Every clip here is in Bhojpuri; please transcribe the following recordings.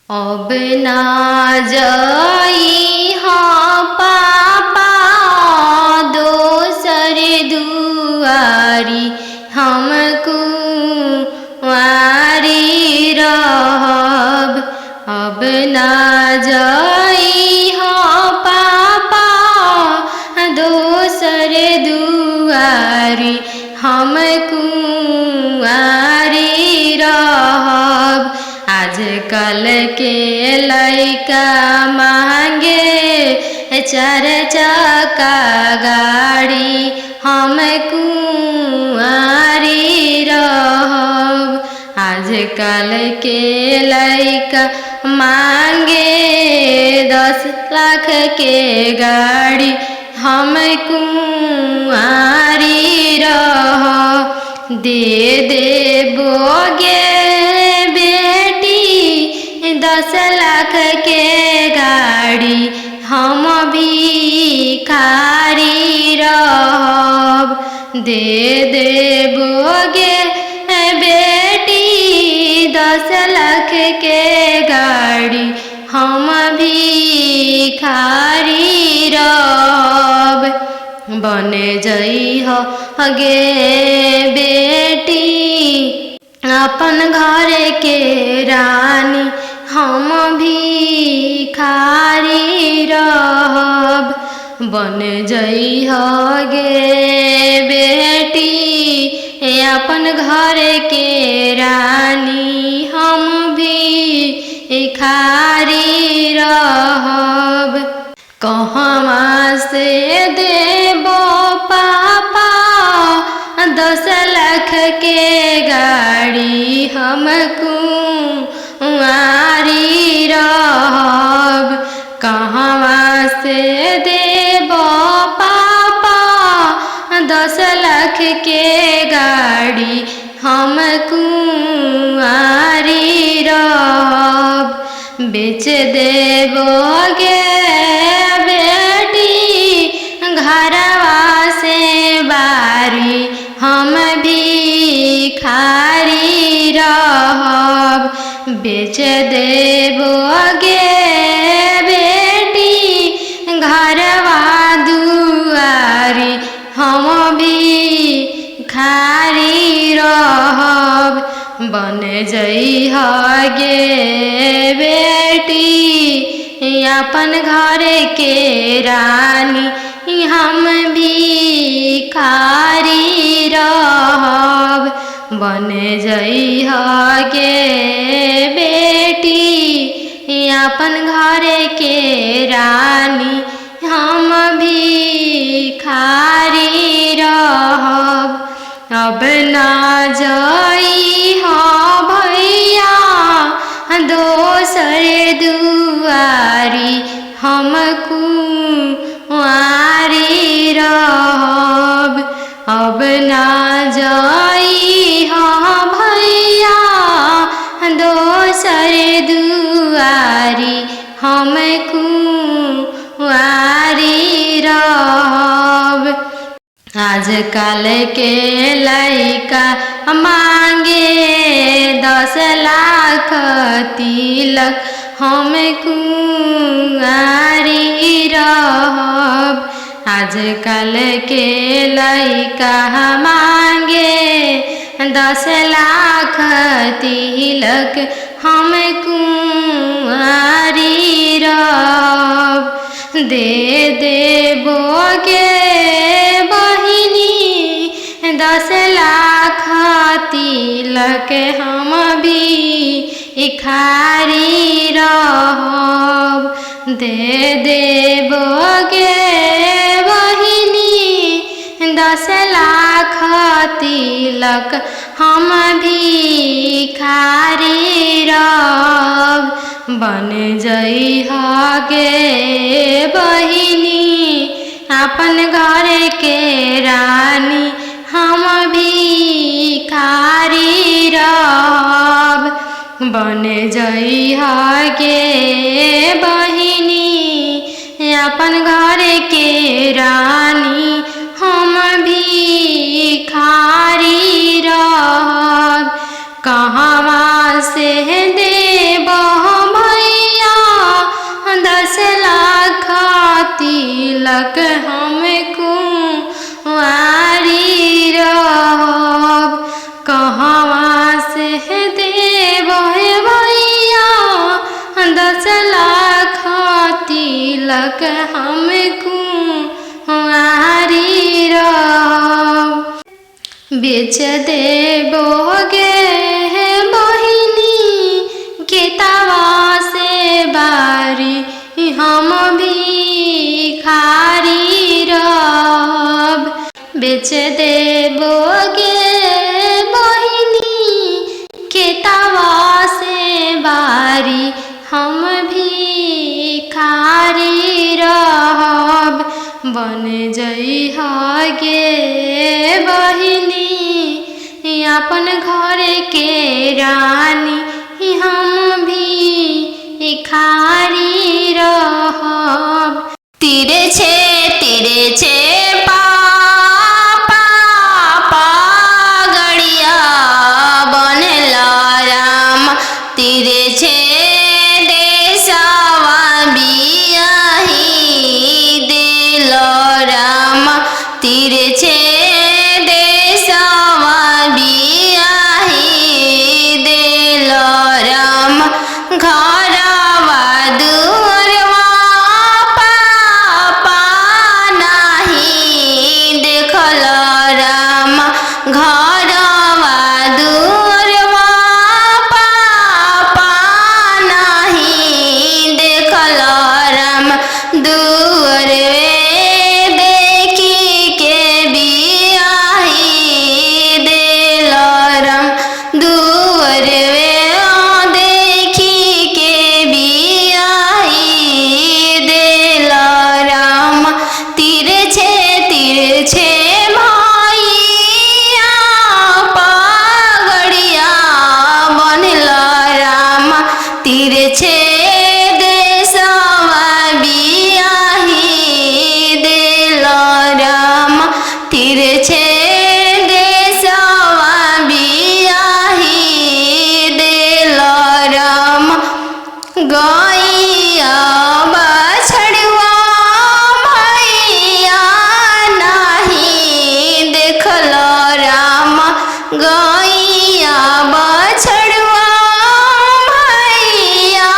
अब ना जाई हाँ पापा दोसर दुआरी, हमको वारी रहब। अब ना जाई हाँ पापा दोसर दुआरी, हमको वारी रहब। आजकल के लइका मांगे चार चक्का गाड़ी, हम कुंवारी रहब। आजकल के लइका मांगे 10 लाख के गाड़ी, हम कुंवारी रहब। दे देबोगे 10 लाख के गाड़ी, हम भिखारी रहब। दे देबोगे बेटी 10 लाख के गाड़ी, हम भिखारी रहब। बन जइह गे बेटी अपन घर के रानी, हम भिखारी रहब। बन जइह गे बेटी अपन घर के रानी, हम भिखारी रहब। कहवा से देबो पापा 10 लाख के गाड़ी, हम कुंवारी रहब। कहवा से देबो पापा 10 लाख के गाड़ी, हम कुंवारी रहब। बेच देबोगे बेटी घरवा से बारी, हम भिखारी रहब। बेच देबोगे बेटी घरवा दुआरी, हम भिखारी रहब। बन जइह गे बेटी अपन घर के रानी, हम भिखारी रहब। बन जइह गे बेटी अपन घर के रानी, हम भिखारी रहब। अब ना जाई हाँ भैया दोसर दुआरी, हम कुंवारी रहब। अब ना जाई हाँ भैया दोसर दुआरी, हम कुंवारी रहब। आजकल के लइका मांगे 10 लाख तिलक, हम कुंवारी रहब। आजकल के लइका मांगे 10 लाख तिलक, हम कुंवारी रहब। दे देबोगे बहिनी 10 लाख तिलक, हम भिखारी रहब। दे देबोगे बहिनी 10 लाख तिलक, हम भिखारी रहब। बन जइह गे बहिनी अपन घर के रानी, हम भिखारी रहब। बन जइह गे बहिनी अपन घर के रानी, हम भिखारी रहब। कहवा से देबो भैया तिलक हम कुंवारी रहब। कहवा से देव भैया 10 लाख तिलक हम कुंवारी रहब। बेच देबोगे बहिनी केतवा से बारी हम भिखारी रहब। बेच देबोगे बहिनी केतवा से बारी हम भिखारी रहब। बन जइहा गे बहिनी अपन घर के रानी हम भिखारी रहब। तिरछे पापा गड़िया बनल राम। तिरछे देशवा बियाही दिल राम। तिरछे देशवा बियाही दिल राम। घरवा दुअरवा पापा नहीं देखल राम। घरवा दुअरवा पापा नहीं देखल राम। दुअरवे देखी के बियाही दिल राम। दुअरवे देखी के बियाही दिल राम। तिरछे भैया पगड़िया बनल राम। तिरछे देशवा बियाही दिल राम। तिरछे देशवा बियाही दिल राम। गैया बछड़ुआ भैया नहीं देखल राम। गैया बछड़ुआ भैया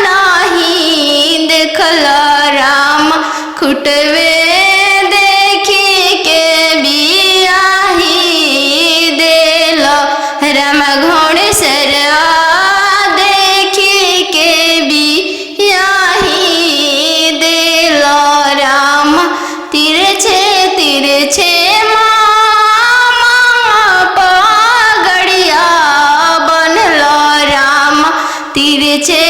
नहीं देखल राम। खुटवे देखी के बियाही दिल राम। घोड़सरवा देखी के बियाही दिल राम। तिरछे मामा पगड़िया बनल राम। तिरछे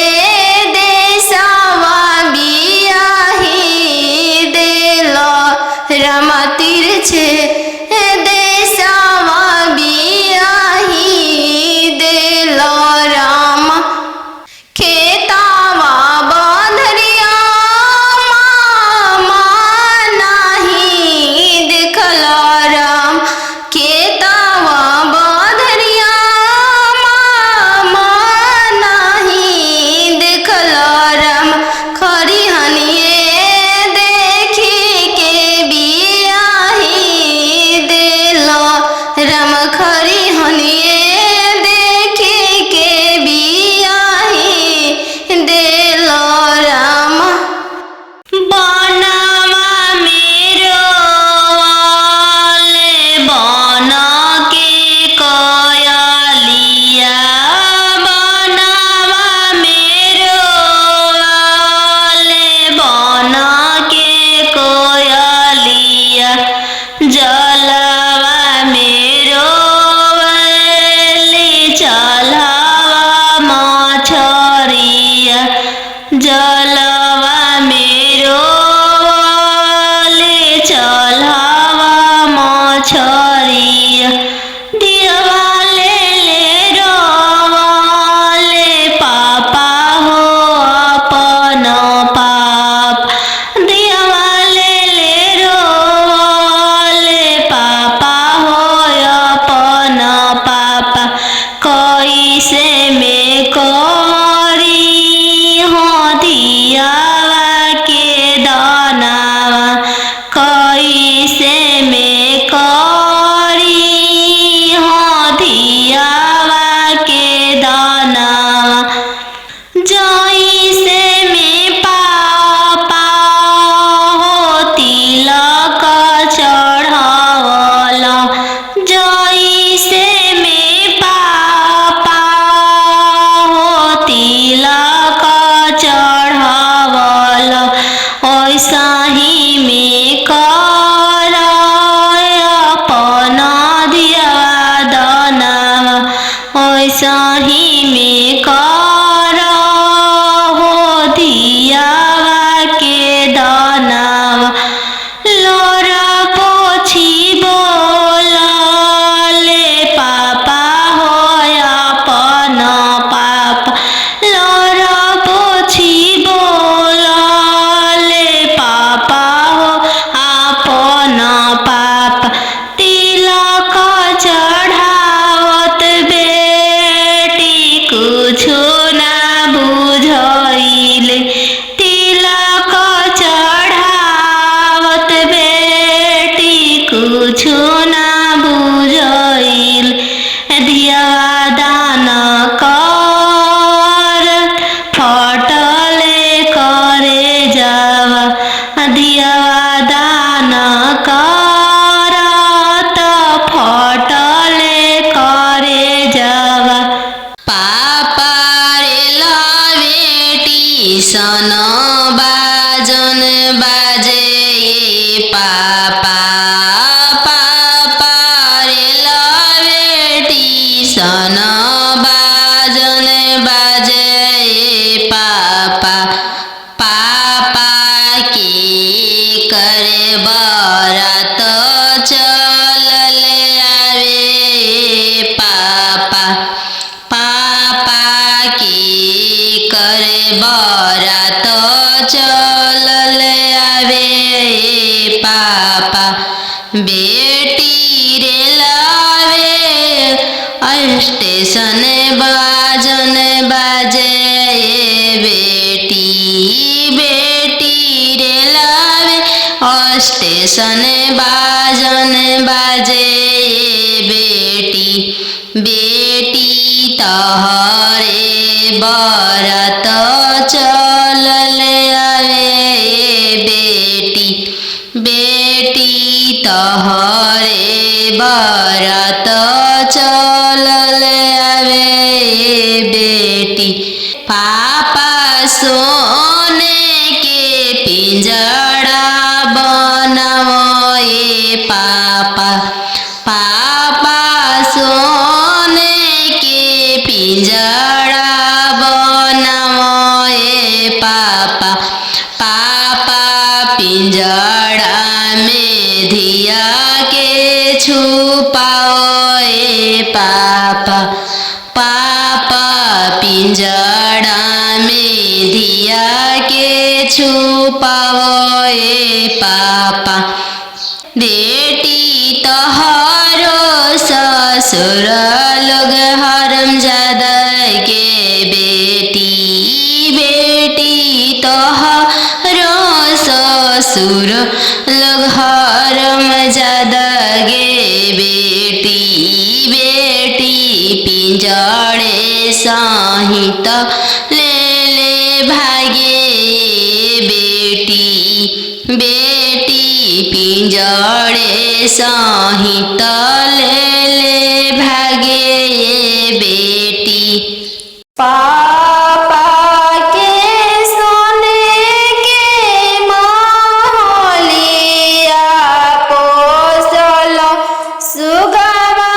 देशवा बियाही दिल राम। तिरछे देशवा बियाही दिल राम। खेतवा बंधरिया मामा नहीं देखल राम। खेतवा बंधरिया मामा नहीं देखल राम। खरिहनिए देखी के बियाही दिल राम। खरिहनिए देखी के बियाही दिल राम। बनवा मेरो वाले बन के कोयलिया। बनवा मेरो वाले बन के कोयलिया। जलवा मेरो वाले चलवा मछरिया। जलवा मेरो वाले चलवा मछरिया। दिवाले ले रोवाले पापा हो अपन पाप। दिवाले ले रोवाले पापा हो अपन पाप। कैसे में करी हो दिया चढ़ावल ओइसा ही में कर अपन दियवा दनावा ओइसा ही में कर हो दियावा के दनावा लोरा पोछी बोलले पापा हो अपन पापा लोरा पोछी बोलले पापा हो अपन पापा तिलक चढ़ावत बेटी कुछु ना बुझइले तिलक चढ़ावत बेटी कुछु ना बुझइल दियवा दान कर फटले करे जावा दियवा दान कर त फटले करे जावा पापा रे बेटी सन बाजन बाजे पापा पापा रे बेटी सन बाजन बाजे पापा पापा की करे बरात चलले आवे पापा पापा की करे बरात चलले आवे पापा बेटी रे लावे स्टेशन बाजन बाजे बेटी बेटी रे लावे स्टेशन बाजन बाजे बेटी बेटी तहरे बरात चलले आवे बेटी बेटी तहरे बरात चलले आवे बेटी पापा सोने के पिंजड़ा बनाओ पापा पापा सोने के पिंजड़ा बनाओ पापा पापा पिंजड़ा में धिया के छुपाओ पापा पापा पिंजड़ा में धिया के छुपाओ पापा बेटी तोहरो ससुर लोग हरमजादा के बेटी बेटी तोहरो ससुर लोग हरमजादा गे बेटी बेटी पिंजड़े सहित ले ले भागे बेटी बेटी पिंजड़े सहित ले ले भागे बेटी पापा के सोने के महलिया पोसल सुगवा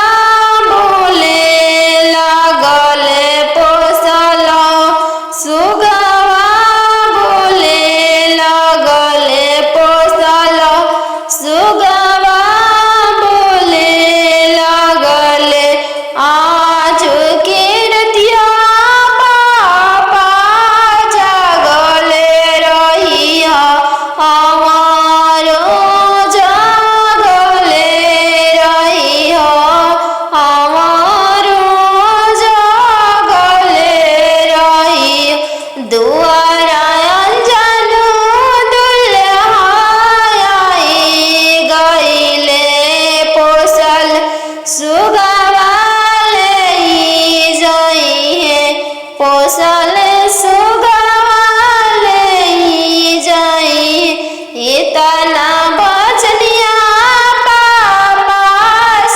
बोले लगले पोसल सुगवा बोले लगले पोसल सुगवा बोले लगले आज के रतिया पापा जागले रहिया हमारो जागले रहिया हमारो जागले रहिया दुआरा अंजनो दुल्हा गईले पोसल सुगवा ले जाई है पोसल सुगवा ले जाई इतना बचनिया पापा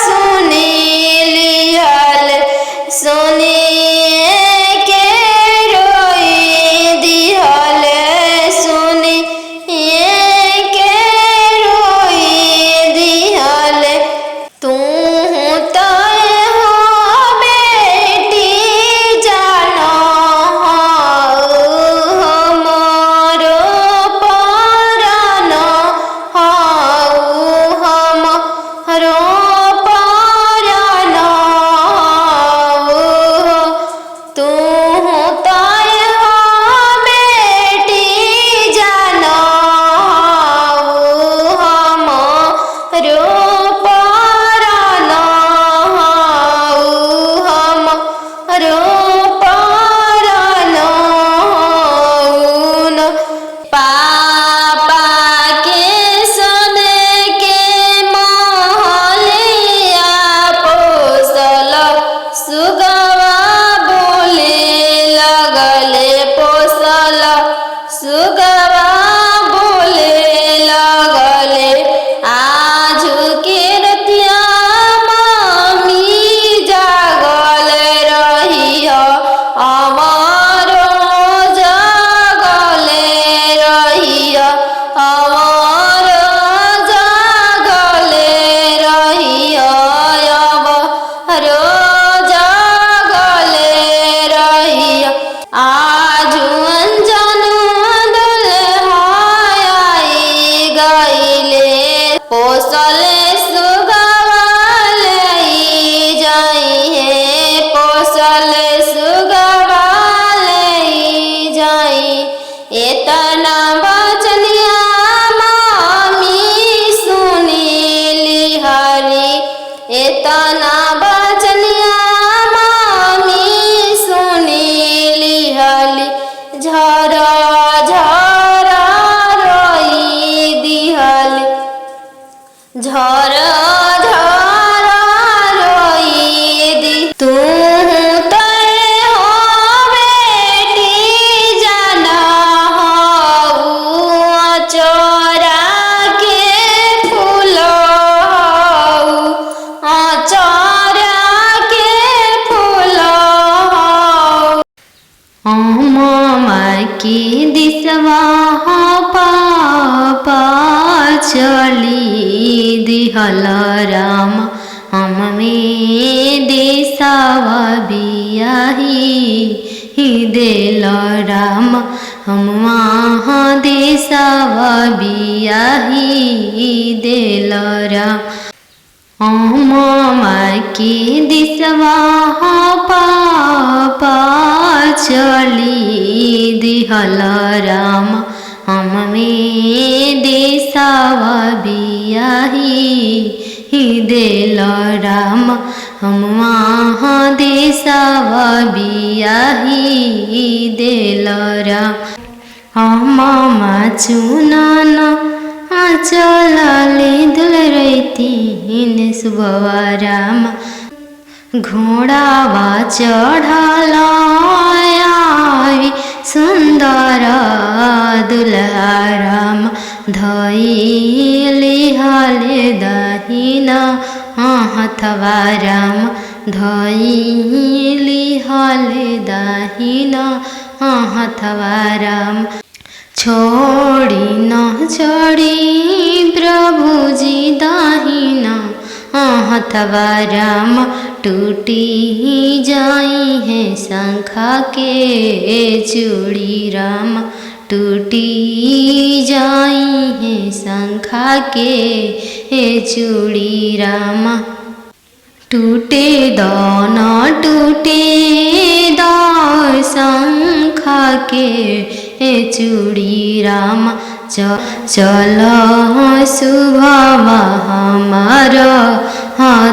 सुनी लिहल सुनी के रोई दिहल झरा झरा रोई दिहल झरा झरा रोई दी तू की दिसवा पापा चली दिहल राम हम में देसावा बियाही देल राम हम वहाँ देसावा बियाही देल राम की दिसवा पापा चली दिहल राम हम में देसावा बियाही देल राम हम वहाँ देसावा बियाही देल राम हम चुनन चलले दुल रही सुबवा राम घोड़ावा चढ़ल सुंदर दुल्हा राम धइले हाले दहिना हथवा राम धइले हाले दहिना हथवा राम छोड़ी न छोड़ी प्रभु जी दाहिना हथवा राम टूटी जाई है शंखा के चूड़ी राम टूटी जाई है शंखा के चूड़ी राम टूटे दान टूटे दार शंखा के चूड़ी राम चल शुभवा हमार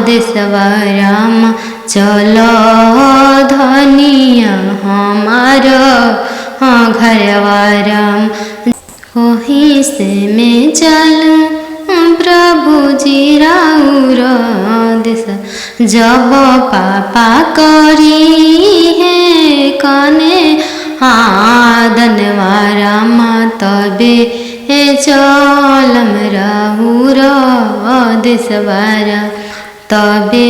देशवा राम चल धनिया हमार घरवा राम वहीं से मैं चलूं प्रभु जी राउर देश जब पापा करी है कने धनवा राम तबे चलम राउर देशवारा तबे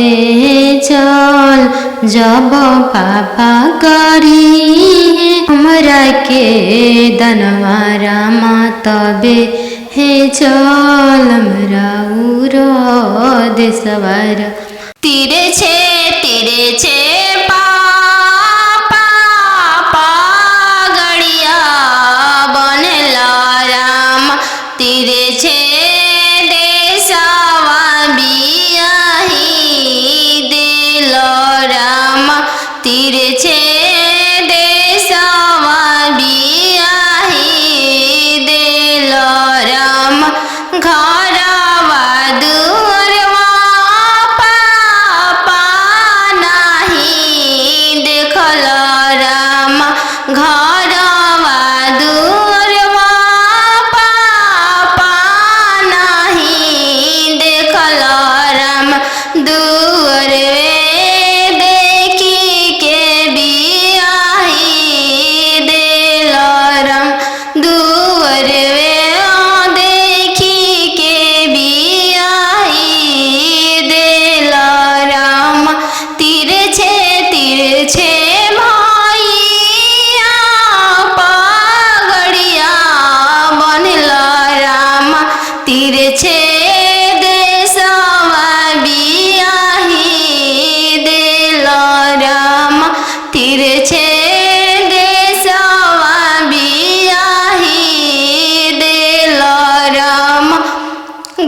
चल जब पापा करी हमरा के धनवा राम तबे चलम राउर देशवारा तीरे छे तीरे छे देसावा बियाही देल राम तीरे छे देसावा बियाही देल राम घरवा दुअरवा पापा नाही देखल राम घरवा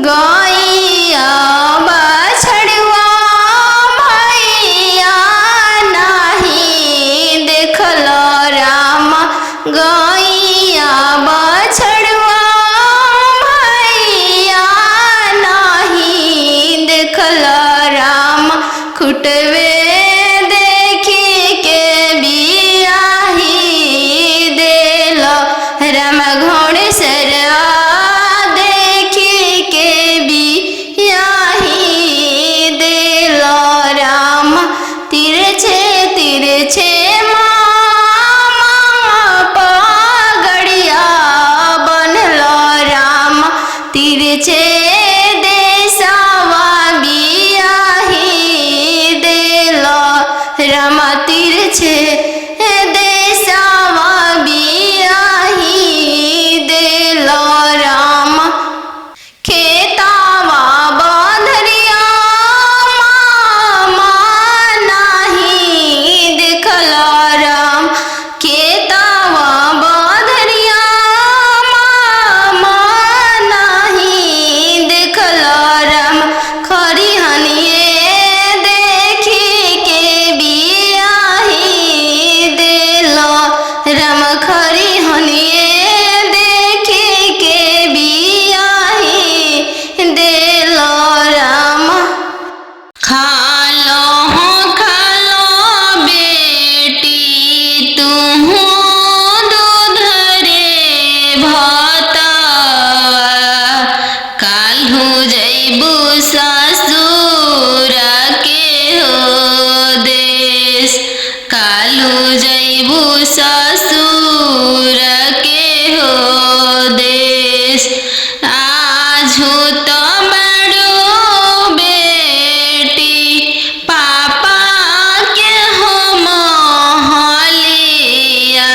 गैया बछड़वा भैया नहीं देखल राम गैया बछड़वा भैया नहीं देखल राम खुटवे देखी के बियाही दे भतवा काल्हू जैबू ससुर के हो देश काल्हू जैबू ससुर के हो देश आजू तो बड़ो बेटी पापा के हो महलिया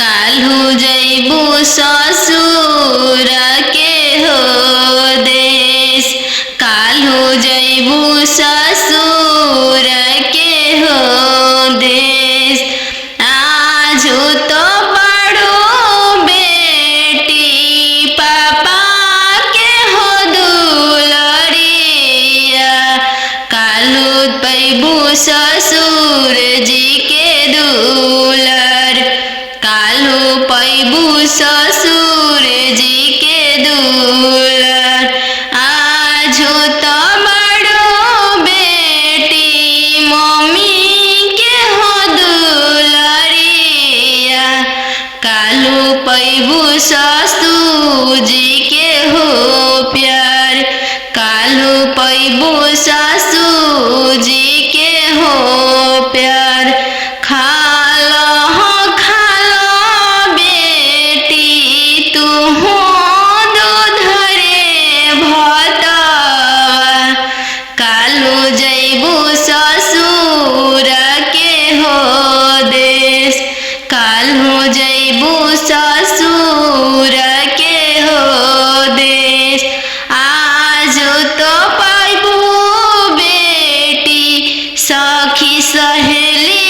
काल्हू जैबू ससुर के हो देश काल्हू जैबू ससुर के हो देश आजू तो बड़ो बेटी पापा के हो दुलरिया काल्हू पैबू ससुर जी के दुलर काल्हू पैबू ससुर जी के दुलर आजू तो बड़ो बेटी मम्मी के हो दुलरिया काल्हू पैबू ससुर जी के हो प्यार काल्हू पैबू ससुर जी के हो प्यार खालो बेटी तू हो दूधरे भतवा काल्हू जैबू ससुर के हो देश काल्हू जैबू ससुर के हो देश आजू तो पैबू बेटी सखी सहेली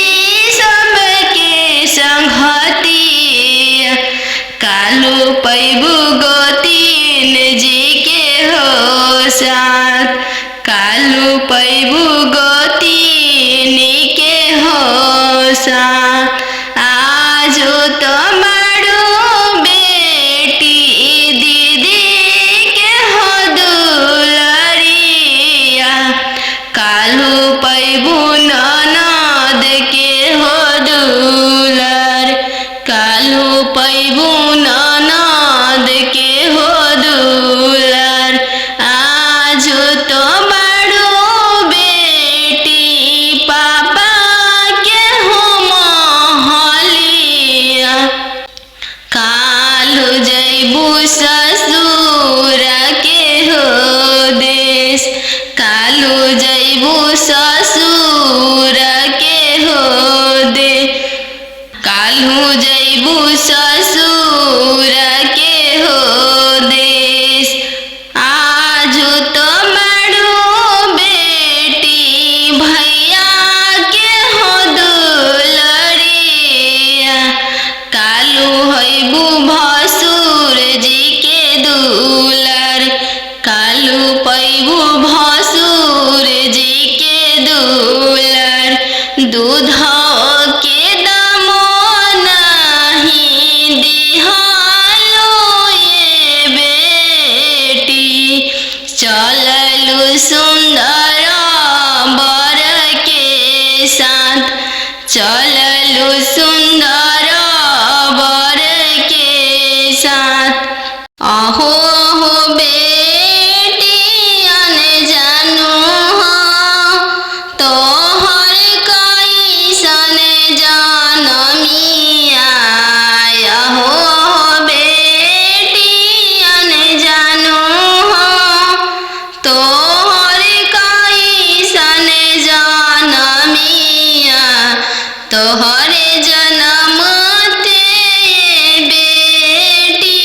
सबके संगतिया काल्हू पैबू गोतीन जी के हो साथ काल्हू पैबू गोतीन के हो साथ आजू तो बड़ो बेटी दीदी के हो दुलरिया काल्हू पैबू ननद के हो दुलर काल्हू पैबू ननद के हो दुलर आजू तो बड़ो बेटी पापा के हो महलिया काल्हू जैबू ससुर के हो देश काल्हू जैबू ससुर के हो दे काल्हू जैबू ससुर के हो देश आजू तो बड़ो बेटी भैया के हो दुलरिया काल्हू हैबू भसुर जी के दुलर काल्हू पैबू भसुर जी के दुलर दूध के दामो नहीं दिहालो ये बेटी चललू सुंदर बर के साथ चललू सुंदर बर के साथ अहो हो बेटियन जानू हो तोहर कैसन जनमिया हो बेटियन जानू हो तोहर कैसन जनमिया तोहरे जन्म ते बेटी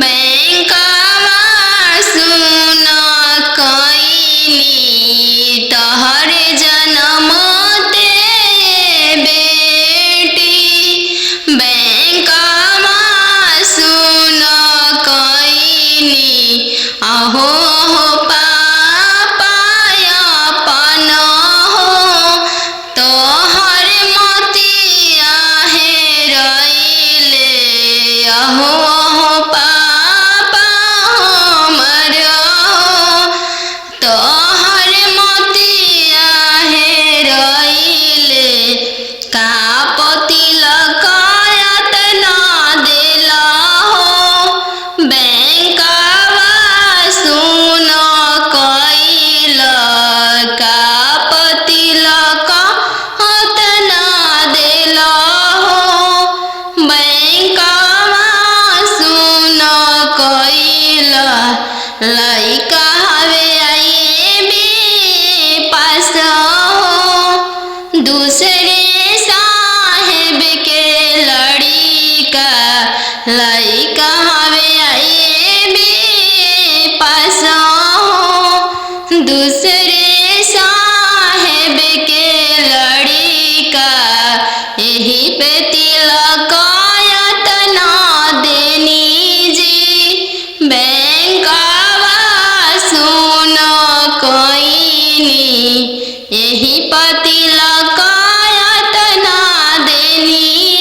बैंकवा सुन कैनी तोहरे जन्म ते बेटी बैंकवा सुन कैनी अहो हो पापा अपन हो तोहर मोतिया हेरैले अहो हो पापा हमर तोहर मोतिया हेरैले का पति लकायत ना देला कोइनी यही पतिला कायत ना देनी